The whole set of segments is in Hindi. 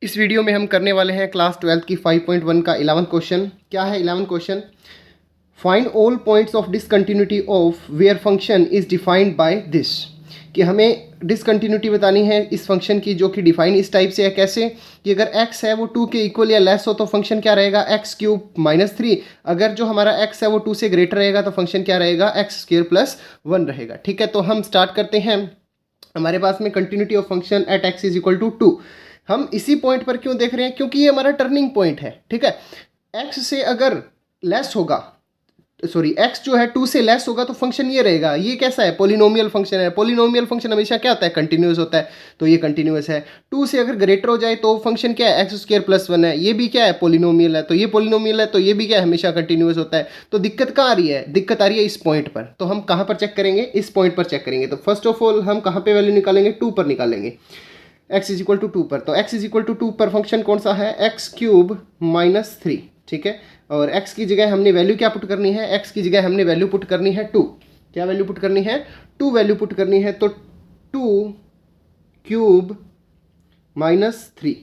इस वीडियो में हम करने वाले हैं क्लास 12 की 5.1 का 11th क्वेश्चन। क्या है 11th question? Find all points of discontinuity of where function is defined by this. कि हमें डिसकंटिन्यूटी बतानी है इस फंक्शन की, जो कि डिफाइन इस टाइप से है। कैसे? कि अगर x है वो 2 के इक्वल या लेस हो तो फंक्शन क्या रहेगा, एक्स क्यूब माइनस 3। अगर जो हमारा x है वो 2 से ग्रेटर रहेगा तो फंक्शन क्या रहेगा, एक्स स्क्वायर प्लस 1 रहेगा। ठीक है, तो हम स्टार्ट करते हैं। हमारे पास में continuity of function at x is equal to 2। हम इसी पॉइंट पर क्यों देख रहे हैं? क्योंकि ये हमारा टर्निंग पॉइंट है। ठीक है, x से अगर लेस होगा, सॉरी x जो है 2 से लेस होगा तो फंक्शन ये रहेगा। ये कैसा है? पोलिनोमियल फंक्शन है। पोलिनोमियल फंक्शन हमेशा क्या होता है, कंटिन्यूस होता है। तो ये कंटिन्यूस है। 2 से अगर ग्रेटर हो जाए तो फंक्शन क्या है, एक्स स्क्वायर प्लस 1 है। ये भी क्या है, पोलिनोमियल है। तो ये पोलिनोमियल है तो ये भी क्या है, हमेशा कंटिन्यूस होता है। तो दिक्कत कहाँ आ रही है? दिक्कत आ रही है इस पॉइंट पर। तो हम कहाँ पर चेक करेंगे? इस पॉइंट पर चेक करेंगे। तो फर्स्ट ऑफ ऑल हम कहाँ पे वैल्यू निकालेंगे? 2 पर निकालेंगे। x इज इक्वल टू 2 पर। तो x इज इक्वल टू 2 पर फंक्शन कौन सा है, एक्स क्यूब माइनस 3। ठीक है, और x की जगह हमने वैल्यू क्या पुट करनी है? x की जगह हमने वैल्यू पुट करनी है 2। क्या वैल्यू पुट करनी है? 2 वैल्यू पुट करनी है। तो 2 क्यूब माइनस 3।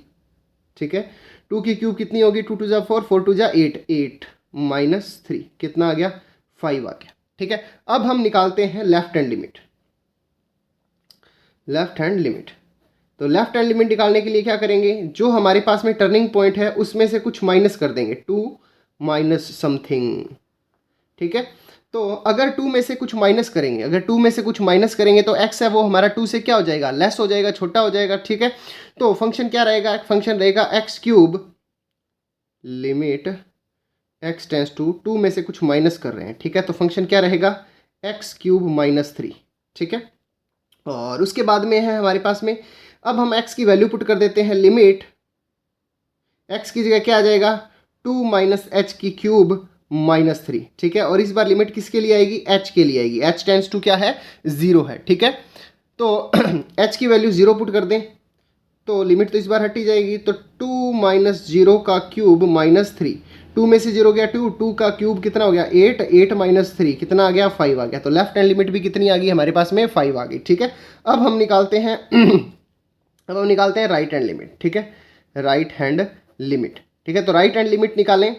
ठीक है, 2 की क्यूब कितनी होगी? 2 टू जा 4, 4 टू जा 8, 8 माइनस 3 कितना आ गया? 5 आ गया। ठीक है, अब हम निकालते हैं left hand limit. Left hand limit, तो लेफ्ट हैंड लिमिट निकालने के लिए क्या करेंगे? जो हमारे पास में टर्निंग पॉइंट है उसमें से कुछ माइनस कर देंगे, 2 माइनस समथिंग। ठीक है, तो अगर 2 में से कुछ माइनस करेंगे, अगर 2 में से कुछ माइनस करेंगे तो x है वो हमारा 2 से क्या हो जाएगा, लेस हो जाएगा, छोटा हो जाएगा। ठीक है, तो फंक्शन क्या रहेगा? फंक्शन रहेगा x cube limit x tends to 2 में से कुछ माइनस कर रहे हैं। ठीक है, तो फंक्शन क्या रहेगा, एक्स क्यूब माइनस 3। ठीक है, और उसके बाद में है हमारे पास में, अब हम x की वैल्यू पुट कर देते हैं। लिमिट x की जगह क्या आ जाएगा, 2 माइनस एच की क्यूब माइनस 3। ठीक है, और इस बार लिमिट किसके लिए आएगी? h के लिए आएगी। h टेंस टू क्या है, 0 है। ठीक है, तो h की वैल्यू 0 पुट कर दें तो लिमिट तो इस बार हटी जाएगी। तो 2 माइनस 0 का क्यूब माइनस 3। 2 में से 0 गया 2, 2 का क्यूब कितना हो गया, 8, 8 माइनस 3 कितना आ गया, 5 आ गया। तो लेफ्ट हैंड लिमिट भी कितनी आ गई हमारे पास में, 5 आ गई। ठीक है, अब हम निकालते हैं अब हम निकालते हैं राइट हैंड लिमिट। ठीक है, राइट हैंड लिमिट। ठीक है, तो राइट हैंड लिमिट निकालें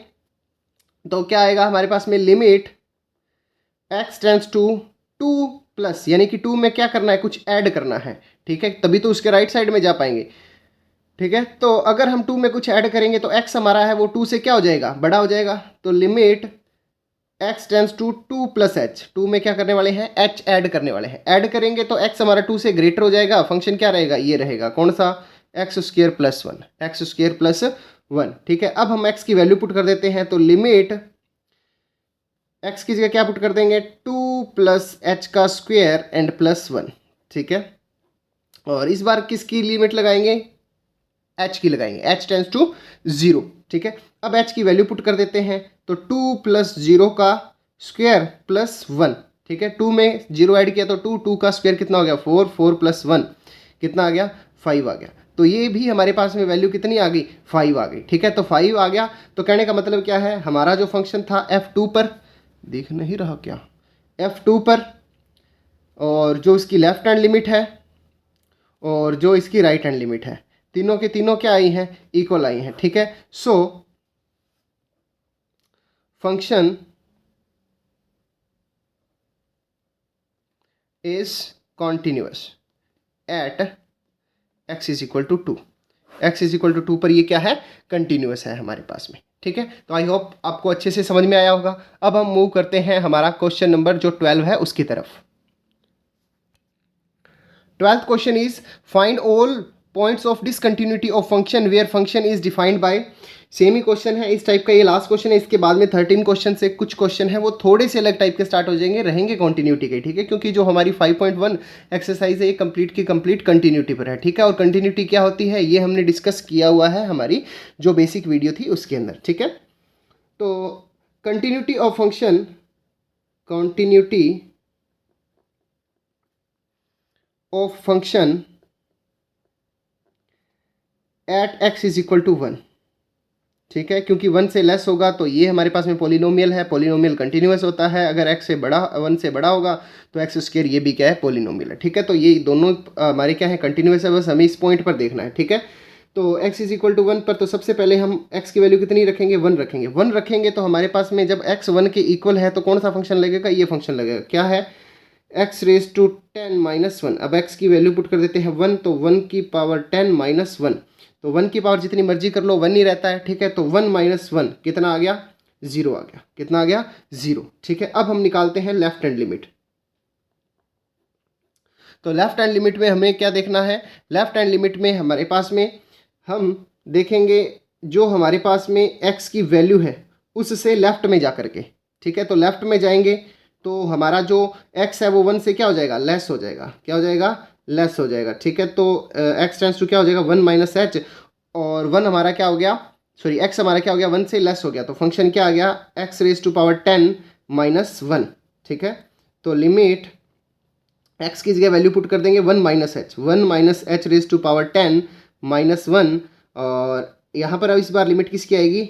तो क्या आएगा हमारे पास में, limit x tends to 2 plus, यानी कि 2 में क्या करना है, कुछ ऐड करना है। ठीक है, तभी तो उसके राइट साइड में जा पाएंगे। ठीक है, तो अगर हम 2 में कुछ ऐड करेंगे तो x हमारा है वो 2 से क्या हो जाएगा, बड़ा हो जाएगा। तो limit x tends to 2 plus h, 2 में क्या करने वाले हैं, h ऐड करने वाले हैं। ऐड करेंगे तो x हमारा 2 से ग्रेटर हो जाएगा। फंक्शन क्या रहेगा, ये रहेगा, कौन सा, x square plus 1, x square plus 1। ठीक है, अब हम x की वैल्यू पुट कर देते हैं। तो लिमिट x की जगह क्या पुट कर देंगे, 2 प्लस एच का स्क्वायर एंड प्लस 1। ठीक है, और इस बार किसकी लिमिट लगाएंगे, h की लगाएंगे, h टेंस टू 0। ठीक है, अब h की वैल्यू पुट कर देते हैं। तो 2 प्लस 0 का स्क्वायर प्लस 1। ठीक है, 2 में 0 ऐड किया तो 2, 2 का स्क्वायर कितना हो गया, 4, 4 प्लस 1 कितना आ गया, 5 आ गया। तो ये भी हमारे पास में वैल्यू कितनी आ गई, 5 आ गई। ठीक है, तो 5 आ गया। तो कहने का मतलब क्या है, हमारा जो फंक्शन था f2 पर, दिख नहीं रहा क्या, f2 पर, और जो इसकी लेफ्ट हैंड लिमिट है और जो इसकी राइट हैंड लिमिट है, तीनों के तीनों क्या आई हैं, इक्वल आई हैं। ठीक है, so function is continuous at x is equal to 2। X is equal to 2 पर ये क्या है, कंटिन्यूअस है हमारे पास में। ठीक है, तो आई होप आपको अच्छे से समझ में आया होगा। अब हम मूव करते हैं हमारा क्वेश्चन नंबर जो 12 है उसकी तरफ। 12th question is find all points of discontinuity of function where function is defined by. Same ही क्वेश्चन है इस टाइप का, ये लास्ट क्वेश्चन है। इसके बाद में 13 क्वेश्चन से कुछ क्वेश्चन है वो थोड़े से अलग टाइप के स्टार्ट हो जाएंगे, रहेंगे कंटिन्यूटी के। ठीक है, क्योंकि जो हमारी 5.1 एक्सरसाइज है ये कंप्लीट की कंप्लीट कंटिन्यूटी पर है। ठीक है, और कंटिन्यूटी क्या होती है ये हमने डिस्कस किया हुआ है हमारी जो बेसिक वीडियो थी उसके अंदर। ठीक है, तो continuity of function, continuity of function at x is equal to 1। ठीक है, क्योंकि 1 से लेस होगा तो ये हमारे पास में पोलिनोमियल है, पोलिनोमियल कंटिन्यूअस होता है। अगर x से बड़ा, 1 से बड़ा होगा तो एक्स स्क्वायर ये भी क्या है, पोलिनोमियल है। ठीक है, तो ये दोनों हमारे क्या है, कंटिन्यूअस है। बस हमें इस पॉइंट पर देखना है। ठीक है, तो x इज इक्वल टू 1 पर तो सबसे पहले हम x की वैल्यू कितनी रखेंगे, 1 रखेंगे। 1 रखेंगे तो हमारे पास में जब x 1 के इक्वल है तो कौन सा फंक्शन लगेगा, ये फंक्शन लगेगा, क्या है, x रेज टू 10 माइनस 1। अब x की वैल्यू पुट कर देते हैं 1, तो 1 की पावर 10 माइनस 1, तो 1 की पावर जितनी मर्जी कर लो 1 ही रहता है, ठीक है। तो 1 माइनस 1 कितना आ गया, 0 आ गया। कितना आ गया, 0, ठीक है। अब हम निकालते हैं लेफ्ट हैंड लिमिट। तो लेफ्ट हैंड लिमिट में हमें क्या देखना है, लेफ्ट हैंड लिमिट में हमारे पास में हम देखेंगे जो हमारे पास में x की वैल्यू है उससे लेफ्ट में जा करके, ठीक है। तो लेफ्ट में जाएंगे तो हमारा जो x है वो 1 से क्या हो जाएगा, लेस हो जाएगा। क्या हो जाएगा, लेस हो जाएगा, ठीक है। तो x टेंस टू क्या हो जाएगा, 1 माइनस एच, और 1 हमारा क्या हो गया, सॉरी x हमारा क्या हो गया, 1 से लेस हो गया, तो फंक्शन क्या आ गया, x raise to power 10 minus 1, ठीक है। तो लिमिट x की जगह वैल्यू पुट कर देंगे 1 minus h, 1 minus h raise to power 10 minus 1, और यहाँ पर अब इस बार लिमिट किसकी आएगी,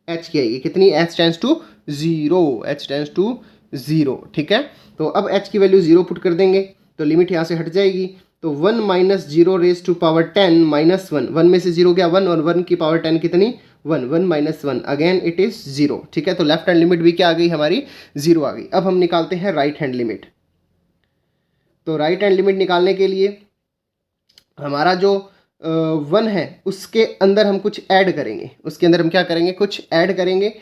h की आएगी। कितनी, h tends to 0, h tends to 0, ठीक है। तो अब h की वैल्यू 0 पुट कर देंगे तो लिमिट यहाँ से हट जाएगी। तो 1 minus 0 raise to power 10 minus 1, 1 में से 0 गया 1, और 1 की पावर 10 कितनी, 1, 1 माइनस 1, अगेन इट इज़ 0, ठीक है। तो लेफ्ट हैंड लिमिट भी क्या आ गई हमारी, 0 आ गई। अब हम निकालते हैं राइट हैंड लिमिट। तो राइट हैंड लिमिट निकालने के लिए हमारा जो 1 है उसके अंदर हम कुछ ऐड करेंगे, उसके अंदर हम क्या करेंगे, कुछ ऐड करेंगे।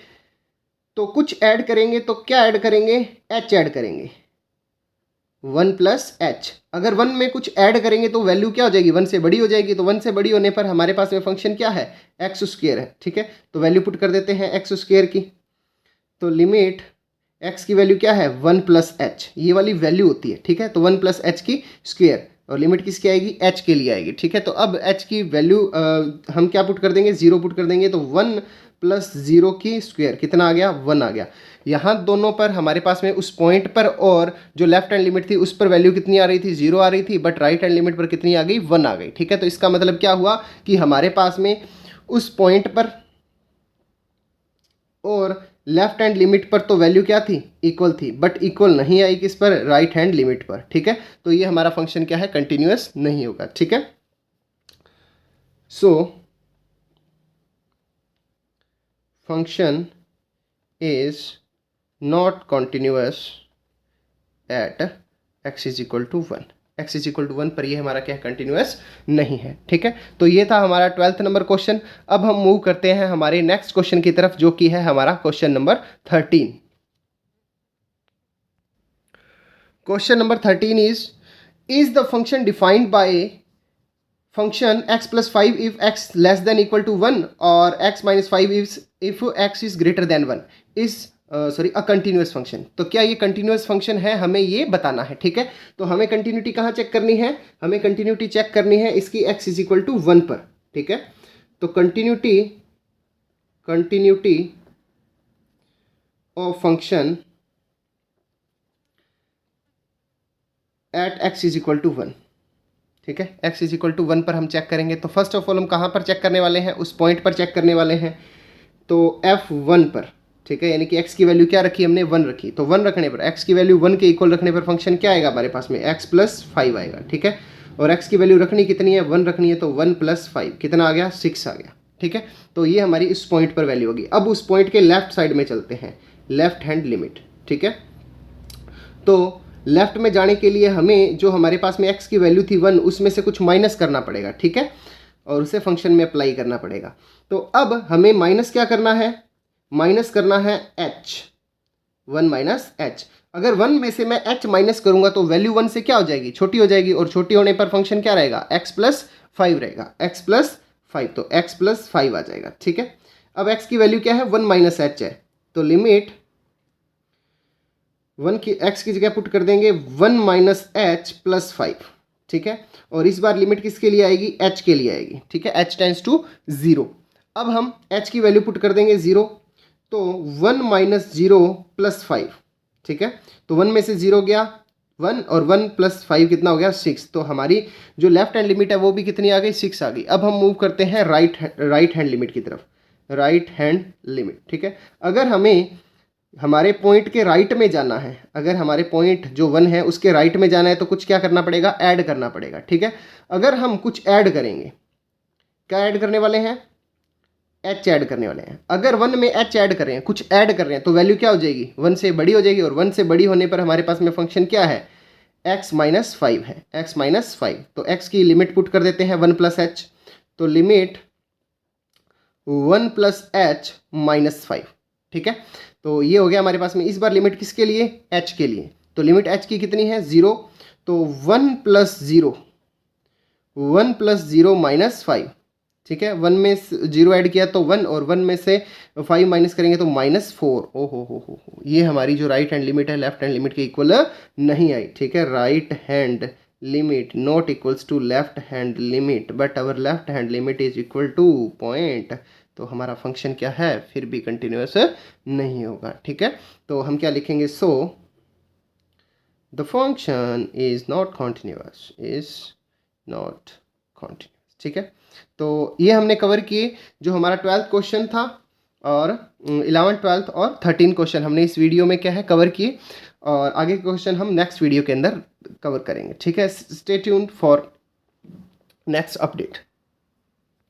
तो कुछ ऐड करेंगे तो क्या ऐड करेंगे, h ऐड करेंगे, 1 प्लस एच। अगर 1 में कुछ ऐड करेंगे तो वैल्यू क्या हो जाएगी, 1 से बड़ी हो जाएगी। तो 1 से बड़ी होने पर हमारे पास में फंक्शन क्या है, एक्स स्क्वायर है, ठीक है। तो वैल्यू पुट कर देते हैं एक्स स्क्वायर की। तो लिमिट x की वैल्यू क्या है, 1 प्लस एच, ये वाली वैल्यू होती है, ठीक है। तो 1 प्लस एच की स्क्वायर, और लिमिट किसकी आएगी, h के लिए आएगी, ठीक है। तो अब h की वैल्यू हम क्या पुट कर देंगे, 0 पुट कर देंगे। तो 1 प्लस 0 की स्क्वायर कितना आ गया, 1 आ गया। यहाँ दोनों पर हमारे पास में उस पॉइंट पर और जो लेफ्ट हैंड लिमिट थी उस पर वैल्यू कितनी आ रही थी, 0 आ रही थी, बट राइट हैंड लिमिट पर कितनी आ गई, 1 आ गई, ठीक है। तो इसका मतलब क्या हुआ कि हमारे पास में उस पॉइंट पर और लेफ्ट हैंड लिमिट पर तो वैल्यू क्या थी, इक्वल थी, बट इक्वल नहीं आई किस पर, राइट हैंड लिमिट पर, ठीक है। तो ये हमारा फंक्शन क्या है, कंटिन्यूअस नहीं होगा, ठीक है। So function is not continuous at x is equal to 1, x is equal to 1 पर ये हमारा क्या है, कंटिन्यूअस नहीं है, ठीक है। तो ये था हमारा 12th नंबर क्वेश्चन। अब हम मूव करते हैं हमारे नेक्स्ट क्वेश्चन की तरफ जो कि है हमारा question number 13। Question number 13 is the function defined by function x plus 5 if x less than equal to 1 और x minus 5 if x is greater than 1 is sorry a continuous function. तो क्या ये कंटिन्यूअस फंक्शन है, हमें ये बताना है, ठीक है। तो हमें कंटिन्यूटी कहाँ चेक करनी है, हमें कंटिन्यूटी चेक करनी है इसकी x इज इक्वल टू 1 पर, ठीक है। तो continuity of function at x is equal to 1, ठीक है। x इज इक्वल टू 1 पर हम चेक करेंगे। तो फर्स्ट ऑफ ऑल हम कहाँ पर चेक करने वाले हैं, उस पॉइंट पर चेक करने वाले हैं, तो f1 पर, ठीक है। यानी कि x की वैल्यू क्या रखी हमने, 1 रखी। तो 1 रखने पर, x की वैल्यू 1 के इक्वल रखने पर फंक्शन क्या आएगा हमारे पास में, x प्लस 5 आएगा, ठीक है। और x की वैल्यू रखनी कितनी है, 1 रखनी है, तो 1 प्लस 5 कितना आ गया, 6 आ गया, ठीक है। तो ये हमारी इस पॉइंट पर वैल्यू होगी। अब उस पॉइंट के लेफ्ट साइड में चलते हैं, लेफ्ट हैंड लिमिट, ठीक है। तो लेफ्ट में जाने के लिए हमें जो हमारे पास में x की वैल्यू थी 1 उसमें से कुछ माइनस करना पड़ेगा, ठीक है, और उसे फंक्शन में अप्लाई करना पड़ेगा। तो अब हमें माइनस क्या करना है, माइनस करना है h, 1 माइनस एच। अगर 1 में से मैं h माइनस करूंगा तो वैल्यू 1 से क्या हो जाएगी, छोटी हो जाएगी, और छोटी होने पर फंक्शन क्या रहेगा, x प्लस 5 रहेगा, x प्लस 5, तो x प्लस 5 आ जाएगा, ठीक है। अब x की वैल्यू क्या है, 1 माइनस एच है, तो लिमिट 1 की x की जगह पुट कर देंगे 1 माइनस एच प्लस 5, ठीक है। और इस बार लिमिट किसके लिए आएगी, h के लिए आएगी, ठीक है, h टेंस टू 0। अब हम h की वैल्यू पुट कर देंगे 0, तो 1 माइनस 0 प्लस 5, ठीक है। तो 1 में से 0 गया 1, और 1 प्लस 5 कितना हो गया, 6। तो हमारी जो लेफ्ट हैंड लिमिट है वो भी कितनी आ गई, 6 आ गई। अब हम मूव करते हैं राइट हैंड लिमिट की तरफ, राइट हैंड लिमिट, ठीक है। अगर हमें हमारे पॉइंट के राइट में जाना है, अगर हमारे पॉइंट जो 1 है उसके राइट में जाना है तो कुछ क्या करना पड़ेगा, ऐड करना पड़ेगा, ठीक है। अगर हम कुछ ऐड करेंगे, क्या ऐड करने वाले हैं, एच ऐड करने वाले हैं। अगर 1 में एच ऐड कर रहे हैं, कुछ ऐड कर रहे हैं, तो वैल्यू क्या हो जाएगी, 1 से बड़ी हो जाएगी। और 1 से बड़ी होने पर हमारे पास में फंक्शन क्या है, x माइनस 5 है, x माइनस 5। तो x की लिमिट पुट कर देते हैं 1 प्लस एच, तो लिमिट 1 प्लस एच माइनस 5। ठीक है, तो ये हो गया हमारे पास में। इस बार लिमिट किसके लिए, h के लिए। तो लिमिट h की कितनी है, 0। तो 1 प्लस 0, 1 प्लस 0 माइनस 5। ठीक है, 1 में 0 ऐड किया तो 1, और 1 में से 5 माइनस करेंगे तो माइनस 4। ओ हो, ये हमारी जो राइट हैंड लिमिट है लेफ्ट हैंड लिमिट के इक्वल नहीं आई। ठीक है, right hand limit not equals to left hand limit, but our left hand limit is equal to point. तो हमारा फंक्शन क्या है, फिर भी कंटिन्यूअस नहीं होगा। ठीक है, तो हम क्या लिखेंगे, so the function is not continuous, is not continuous. ठीक है, तो ये हमने कवर किए जो हमारा 12th क्वेश्चन था, और 11th 12th और 13 क्वेश्चन हमने इस वीडियो में क्या है कवर किए, और आगे के क्वेश्चन हम नेक्स्ट वीडियो के अंदर कवर करेंगे। ठीक है, stay tuned for next update.